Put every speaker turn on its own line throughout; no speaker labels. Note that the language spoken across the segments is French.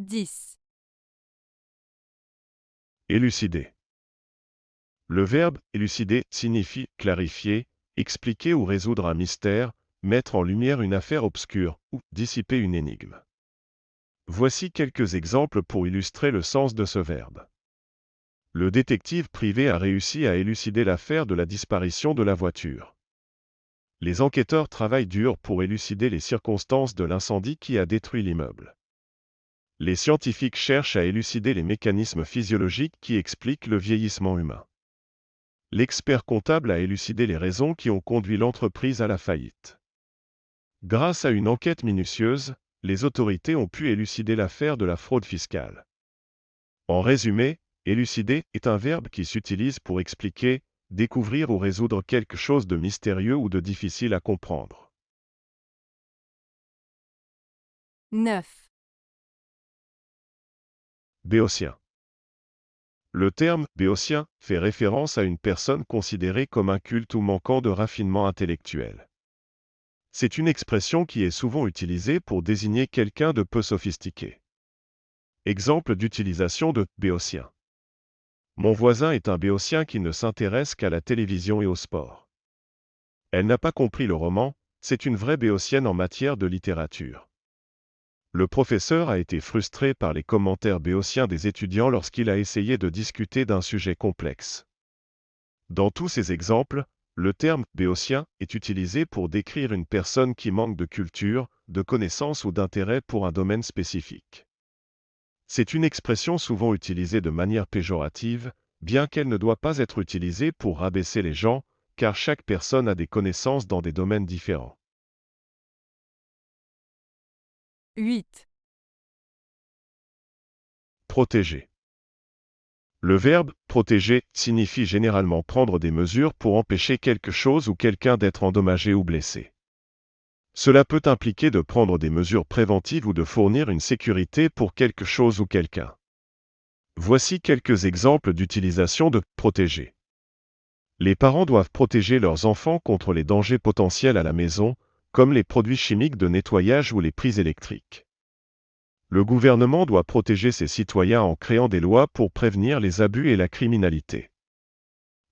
10,
Élucider. Le verbe élucider signifie clarifier, expliquer ou résoudre un mystère, mettre en lumière une affaire obscure ou dissiper une énigme. Voici quelques exemples pour illustrer le sens de ce verbe. Le détective privé a réussi à élucider l'affaire de la disparition de la voiture. Les enquêteurs travaillent dur pour élucider les circonstances de l'incendie qui a détruit l'immeuble. Les scientifiques cherchent à élucider les mécanismes physiologiques qui expliquent le vieillissement humain. L'expert comptable a élucidé les raisons qui ont conduit l'entreprise à la faillite. Grâce à une enquête minutieuse, les autorités ont pu élucider l'affaire de la fraude fiscale. En résumé, élucider est un verbe qui s'utilise pour expliquer, découvrir ou résoudre quelque chose de mystérieux ou de difficile à comprendre.
9,
Béotien. Le terme « béotien » fait référence à une personne considérée comme inculte ou manquant de raffinement intellectuel. C'est une expression qui est souvent utilisée pour désigner quelqu'un de peu sophistiqué. Exemple d'utilisation de « béotien ». Mon voisin est un béotien qui ne s'intéresse qu'à la télévision et au sport. Elle n'a pas compris le roman, c'est une vraie béotienne en matière de littérature. Le professeur a été frustré par les commentaires béotiens des étudiants lorsqu'il a essayé de discuter d'un sujet complexe. Dans tous ces exemples, le terme « béotien » est utilisé pour décrire une personne qui manque de culture, de connaissances ou d'intérêt pour un domaine spécifique. C'est une expression souvent utilisée de manière péjorative, bien qu'elle ne doit pas être utilisée pour rabaisser les gens, car chaque personne a des connaissances dans des domaines différents.
8,
Protéger. Le verbe « protéger » signifie généralement prendre des mesures pour empêcher quelque chose ou quelqu'un d'être endommagé ou blessé. Cela peut impliquer de prendre des mesures préventives ou de fournir une sécurité pour quelque chose ou quelqu'un. Voici quelques exemples d'utilisation de « protéger ». Les parents doivent protéger leurs enfants contre les dangers potentiels à la maison, comme les produits chimiques de nettoyage ou les prises électriques. Le gouvernement doit protéger ses citoyens en créant des lois pour prévenir les abus et la criminalité.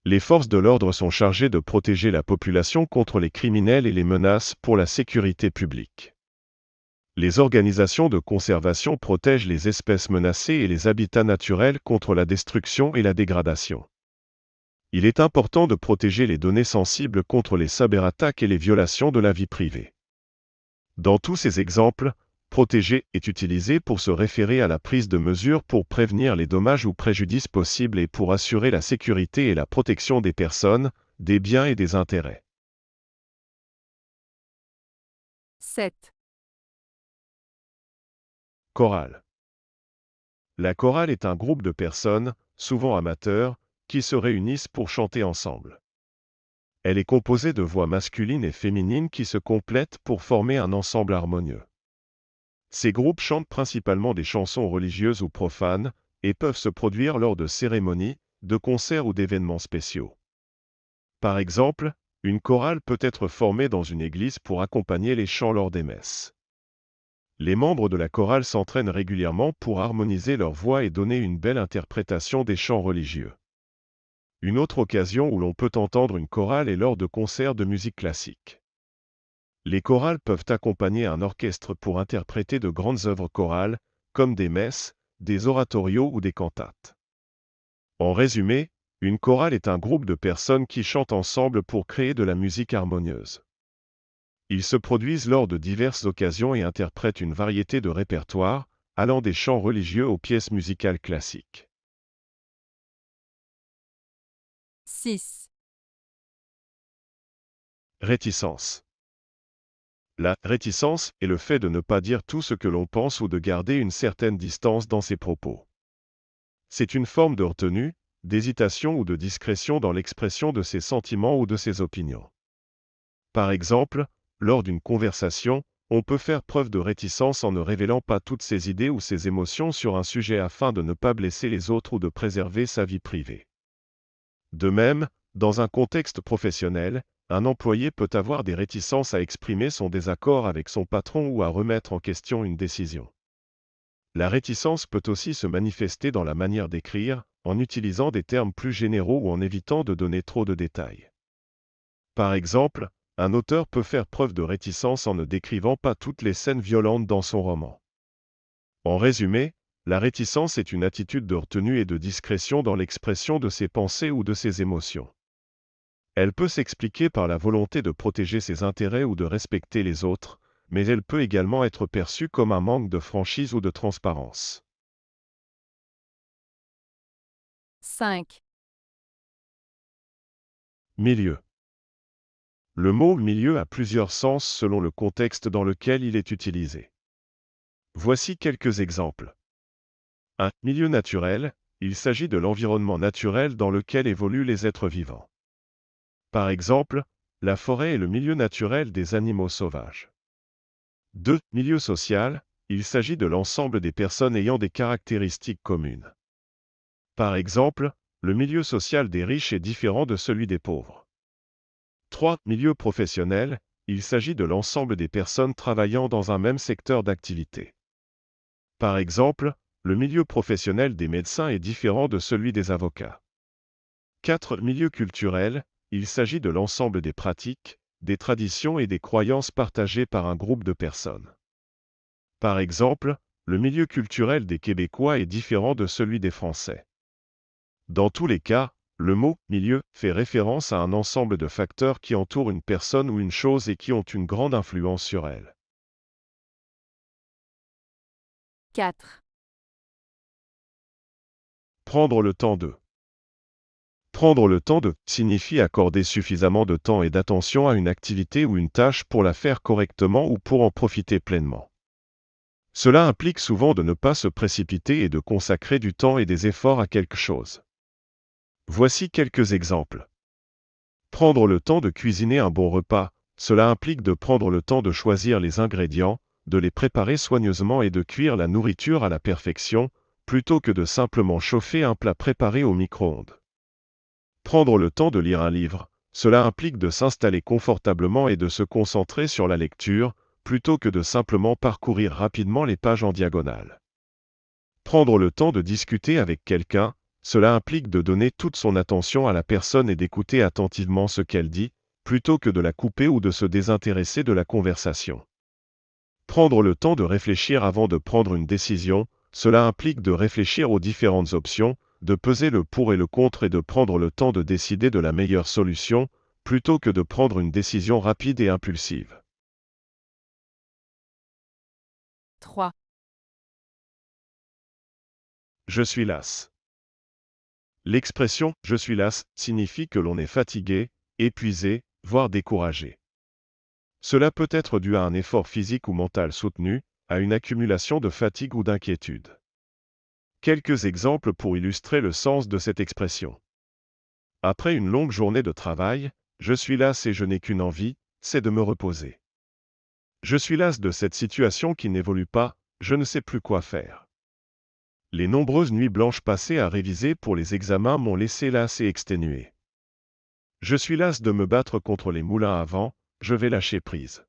Les forces de l'ordre sont chargées de protéger la population contre les criminels et les menaces pour la sécurité publique. Les organisations de conservation protègent les espèces menacées et les habitats naturels contre la destruction et la dégradation. Il est important de protéger les données sensibles contre les cyberattaques et les violations de la vie privée. Dans tous ces exemples, protéger est utilisé pour se référer à la prise de mesures pour prévenir les dommages ou préjudices possibles et pour assurer la sécurité et la protection des personnes, des biens et des intérêts.
7,
Chorale. La chorale est un groupe de personnes, souvent amateurs, qui se réunissent pour chanter ensemble. Elle est composée de voix masculines et féminines qui se complètent pour former un ensemble harmonieux. Ces groupes chantent principalement des chansons religieuses ou profanes, et peuvent se produire lors de cérémonies, de concerts ou d'événements spéciaux. Par exemple, une chorale peut être formée dans une église pour accompagner les chants lors des messes. Les membres de la chorale s'entraînent régulièrement pour harmoniser leur voix et donner une belle interprétation des chants religieux. Une autre occasion où l'on peut entendre une chorale est lors de concerts de musique classique. Les chorales peuvent accompagner un orchestre pour interpréter de grandes œuvres chorales, comme des messes, des oratorios ou des cantates. En résumé, une chorale est un groupe de personnes qui chantent ensemble pour créer de la musique harmonieuse. Ils se produisent lors de diverses occasions et interprètent une variété de répertoires, allant des chants religieux aux pièces musicales classiques.
6,
Réticence. La réticence est le fait de ne pas dire tout ce que l'on pense ou de garder une certaine distance dans ses propos. C'est une forme de retenue, d'hésitation ou de discrétion dans l'expression de ses sentiments ou de ses opinions. Par exemple, lors d'une conversation, on peut faire preuve de réticence en ne révélant pas toutes ses idées ou ses émotions sur un sujet afin de ne pas blesser les autres ou de préserver sa vie privée. De même, dans un contexte professionnel, un employé peut avoir des réticences à exprimer son désaccord avec son patron ou à remettre en question une décision. La réticence peut aussi se manifester dans la manière d'écrire, en utilisant des termes plus généraux ou en évitant de donner trop de détails. Par exemple, un auteur peut faire preuve de réticence en ne décrivant pas toutes les scènes violentes dans son roman. En résumé, la réticence est une attitude de retenue et de discrétion dans l'expression de ses pensées ou de ses émotions. Elle peut s'expliquer par la volonté de protéger ses intérêts ou de respecter les autres, mais elle peut également être perçue comme un manque de franchise ou de transparence.
5,
Milieu. Le mot milieu a plusieurs sens selon le contexte dans lequel il est utilisé. Voici quelques exemples. Un milieu naturel, il s'agit de l'environnement naturel dans lequel évoluent les êtres vivants. Par exemple, la forêt est le milieu naturel des animaux sauvages. 2. Milieu social, il s'agit de l'ensemble des personnes ayant des caractéristiques communes. Par exemple, le milieu social des riches est différent de celui des pauvres. 3. Milieu professionnel, il s'agit de l'ensemble des personnes travaillant dans un même secteur d'activité. Par exemple, le milieu professionnel des médecins est différent de celui des avocats. 4. Milieu culturel, il s'agit de l'ensemble des pratiques, des traditions et des croyances partagées par un groupe de personnes. Par exemple, le milieu culturel des Québécois est différent de celui des Français. Dans tous les cas, le mot « milieu » fait référence à un ensemble de facteurs qui entourent une personne ou une chose et qui ont une grande influence sur elle.
4,
Prendre le temps de. Prendre le temps de signifie accorder suffisamment de temps et d'attention à une activité ou une tâche pour la faire correctement ou pour en profiter pleinement. Cela implique souvent de ne pas se précipiter et de consacrer du temps et des efforts à quelque chose. Voici quelques exemples. Prendre le temps de cuisiner un bon repas, cela implique de prendre le temps de choisir les ingrédients, de les préparer soigneusement et de cuire la nourriture à la perfection, plutôt que de simplement chauffer un plat préparé au micro-ondes. Prendre le temps de lire un livre, cela implique de s'installer confortablement et de se concentrer sur la lecture, plutôt que de simplement parcourir rapidement les pages en diagonale. Prendre le temps de discuter avec quelqu'un, cela implique de donner toute son attention à la personne et d'écouter attentivement ce qu'elle dit, plutôt que de la couper ou de se désintéresser de la conversation. Prendre le temps de réfléchir avant de prendre une décision, cela implique de réfléchir aux différentes options, de peser le pour et le contre et de prendre le temps de décider de la meilleure solution, plutôt que de prendre une décision rapide et impulsive.
3,
Je suis las. L'expression « je suis las » signifie que l'on est fatigué, épuisé, voire découragé. Cela peut être dû à un effort physique ou mental soutenu, à une accumulation de fatigue ou d'inquiétude. Quelques exemples pour illustrer le sens de cette expression. Après une longue journée de travail, je suis las et je n'ai qu'une envie, c'est de me reposer. Je suis las de cette situation qui n'évolue pas, je ne sais plus quoi faire. Les nombreuses nuits blanches passées à réviser pour les examens m'ont laissé las et exténué. Je suis las de me battre contre les moulins à vent, je vais lâcher prise.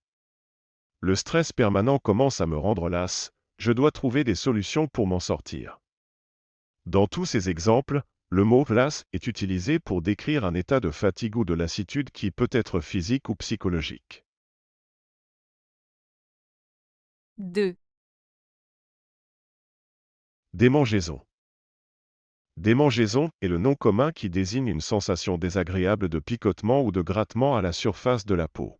Le stress permanent commence à me rendre las, je dois trouver des solutions pour m'en sortir. Dans tous ces exemples, le mot « las » est utilisé pour décrire un état de fatigue ou de lassitude qui peut être physique ou psychologique.
2,
Démangeaison. Démangeaison est le nom commun qui désigne une sensation désagréable de picotement ou de grattement à la surface de la peau.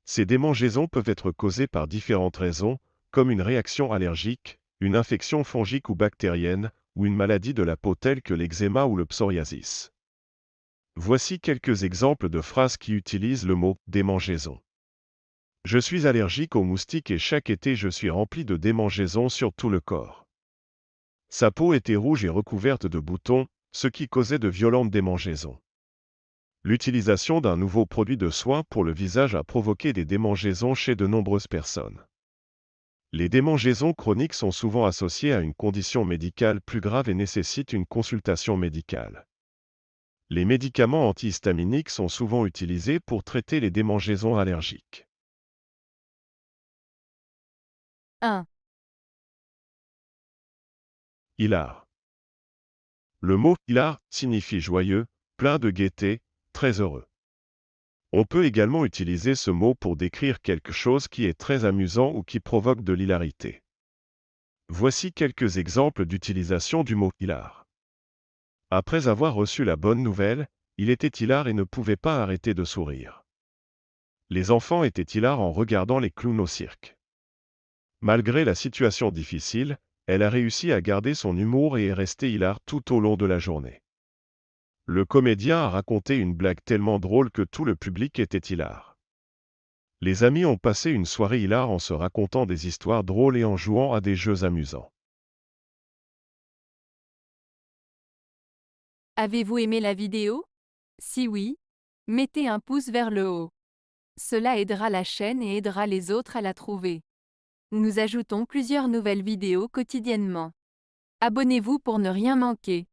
Ces démangeaisons peuvent être causées par différentes raisons, comme une réaction allergique, une infection fongique ou bactérienne, ou une maladie de la peau telle que l'eczéma ou le psoriasis. Voici quelques exemples de phrases qui utilisent le mot « démangeaison ». Je suis allergique aux moustiques et chaque été je suis rempli de démangeaisons sur tout le corps. Sa peau était rouge et recouverte de boutons, ce qui causait de violentes démangeaisons. L'utilisation d'un nouveau produit de soin pour le visage a provoqué des démangeaisons chez de nombreuses personnes. Les démangeaisons chroniques sont souvent associées à une condition médicale plus grave et nécessitent une consultation médicale. Les médicaments antihistaminiques sont souvent utilisés pour traiter les démangeaisons allergiques.
1,
Hilar. Le mot hilar signifie joyeux, plein de gaieté, très heureux. On peut également utiliser ce mot pour décrire quelque chose qui est très amusant ou qui provoque de l'hilarité. Voici quelques exemples d'utilisation du mot hilar. Après avoir reçu la bonne nouvelle, il était hilar et ne pouvait pas arrêter de sourire. Les enfants étaient hilars en regardant les clowns au cirque. Malgré la situation difficile, elle a réussi à garder son humour et est restée hilar tout au long de la journée. Le comédien a raconté une blague tellement drôle que tout le public était hilar. Les amis ont passé une soirée hilar en se racontant des histoires drôles et en jouant à des jeux amusants.
Avez-vous aimé la vidéo? Si oui, mettez un pouce vers le haut. Cela aidera la chaîne et aidera les autres à la trouver. Nous ajoutons plusieurs nouvelles vidéos quotidiennement. Abonnez-vous pour ne rien manquer.